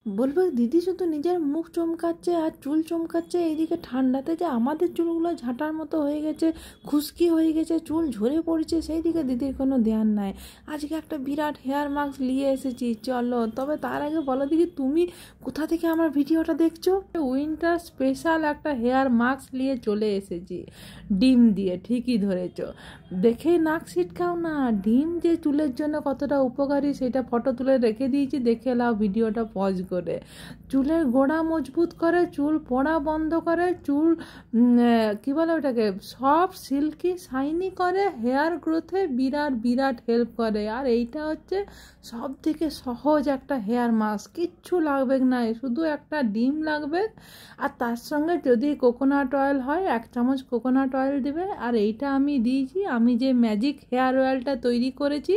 বলবে দিদি শুধু নিজের মুখ চমকাচ্ছে আর চুল চমকাচ্ছে, এইদিকে ঠান্ডাতে যে আমাদের চুলগুলো ঝাঁটার মতো হয়ে গেছে, খুশকি হয়ে গেছে, চুল ঝরে পড়ছে, সেই দিকে দিদির কোনো ধ্যান নাই। আজকে একটা বিরাট হেয়ার মাস্ক নিয়ে এসেছি, চলো। তবে তার আগে বলো দিদি, তুমি কোথা থেকে আমার ভিডিওটা দেখছো? উইন্টার স্পেশাল একটা হেয়ার মাস্ক নিয়ে চলে এসেছি, ডিম দিয়ে। ঠিকই ধরেছো, দেখেই নাক ছিটকাও না। ডিম যে চুলের জন্য কতটা উপকারী সেটা ফটো তুলে রেখে দিয়েছি, দেখে নাও ভিডিওটা পজ করে। চুলের গোড়া মজবুত করে, চুল পড়া বন্ধ করে, চুল কি বলে ওটাকে, সব সিল্কি শাইনি করে, হেয়ার গ্রোথে বিরাট বিরাট হেল্প করে। আর এইটা হচ্ছে সব থেকে সহজ একটা হেয়ার মাস্ক, কিচ্ছু লাগবে না, শুধু একটা ডিম লাগবে। আর তার সঙ্গে যদি কোকোনাট অয়েল হয়, 1 চামচ কোকোনাট অয়েল দিবে। আর এইটা আমি দিয়েছি, আমি যে ম্যাজিক হেয়ার অয়েলটা তৈরি করেছি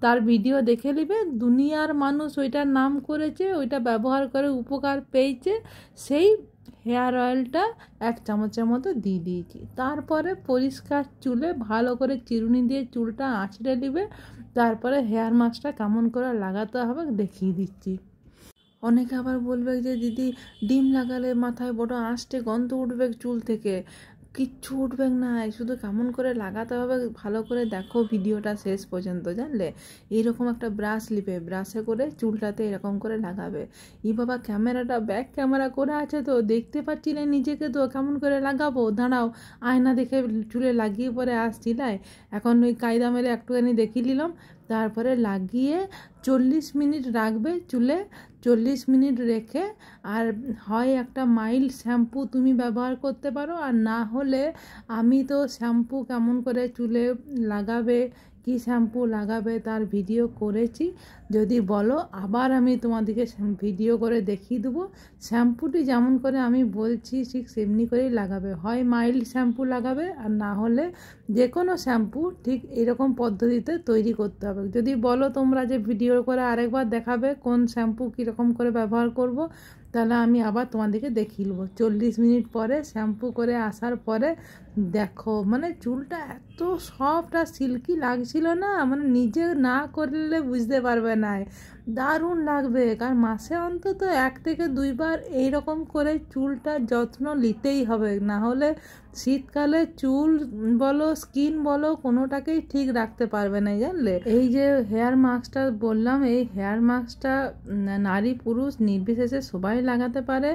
তার ভিডিও দেখে নিবে, দুনিয়ার মানুষ ওইটার নাম করেছে, ওইটা ব্যবহার করে উপকার পেয়েছে। সেই হেয়ার অয়েলটা 1 চামচের মতো দিয়ে দিয়েছি। তারপরে পরিষ্কার চুলে ভালো করে চিরুনি দিয়ে চুলটা আঁচড়ে নেবে। তারপরে হেয়ার মাস্কটা কেমন করে লাগাতে হবে দেখিয়ে দিচ্ছি। অনেকে আবার বলবে যে দিদি ডিম লাগালে মাথায় বড় আঁশটে গন্ধ উঠবে চুল থেকে। কিচ্ছু উঠবে না, শুধু কেমন করে লাগাতে হবে ভালো করে দেখো ভিডিওটা শেষ পর্যন্ত, জানলে। এইরকম একটা ব্রাশ নিবে, ব্রাশে করে চুলটাতে এরকম করে লাগাবে। বাবা, ক্যামেরাটা ব্যাক ক্যামেরা করে আছে তো দেখতে পাচ্ছি না নিজেকে, তো কেমন করে লাগাবো, দাঁড়াও আয়না দেখে চুলে লাগিয়ে পরে আসছি। লাই এখন ওই কায়দা মেরে একটুখানি দেখিয়ে নিলাম। তারপরে লাগিয়ে 40 মিনিট রাখবে চুলে। 40 মিনিট রেখে, আর হয় একটা মাইল্ড শ্যাম্পু তুমি ব্যবহার করতে পারো, আর না হলে আমি তো শ্যাম্পু কেমন করে চুলে লাগাবে, কি শ্যাম্পু লাগাবে তার ভিডিও করেছি। যদি বলো আবার আমি তোমাদেরকে ভিডিও করে দেখিয়ে দেবো। শ্যাম্পুটি যেমন করে আমি বলছি ঠিক সেমনি করেই লাগাবে, হয় মাইল্ড শ্যাম্পু লাগাবে, আর না হলে যে কোনো শ্যাম্পু ঠিক এরকম পদ্ধতিতে তৈরি করতে হবে। যদি বলো তোমরা যে ভিডিও করে আরেকবার দেখাবে কোন শ্যাম্পু কীরকম করে ব্যবহার করব, তাহলে আমি আবার তোমাদেরকে দেখিয়ে নেবো। 40 মিনিট পরে শ্যাম্পু করে আসার পরে দেখো, মানে চুলটা এত সফট আর সিল্কি লাগছিল না, মানে নিজে না করলে বুঝতে পারবে না, দারুণ লাগবে। কারণ মাসে অন্তত 1 থেকে 2 বার এইরকম করে চুলটার যত্ন নিতেই হবে, না হলে শীতকালে চুল বলো স্কিন বলো কোনোটাকেই ঠিক রাখতে পারবে না, জানলে। এই যে হেয়ার মাস্কটা বললাম, এই হেয়ার মাস্কটা নারী পুরুষ নির্বিশেষে সবাই লাগাতে পারে,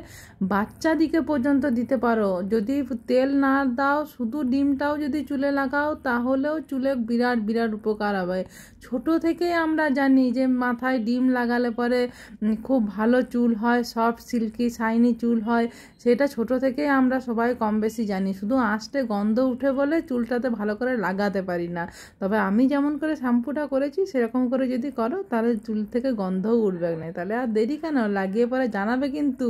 বাচ্চাদিকে পর্যন্ত দিতে পারো। যদি তেল না দাও, শুধু ডিমটাও যদি চুলে লাগাও, তাহলেও চুলে বিরাট বিরাট উপকার হবে। ছোট থেকেই আমরা জানি যে মাথায় ডিম লাগালে পরে খুব ভালো চুল হয়, সফট সিল্কি শাইনি চুল হয়। সেটা ছোট থেকেই আমরা সবাই কম বেশি জানি, শুধু আঁশটে গন্ধ উঠে বলে চুলটাতে ভালো করে লাগাতে পারি না। তবে আমি যেমন করে শ্যাম্পুটা করেছি সেরকম করে যদি করো, তাহলে চুল থেকে গন্ধও উঠবে না। তাহলে আর দেরি কেন, লাগিয়ে পরে জানাবে কিন্তু।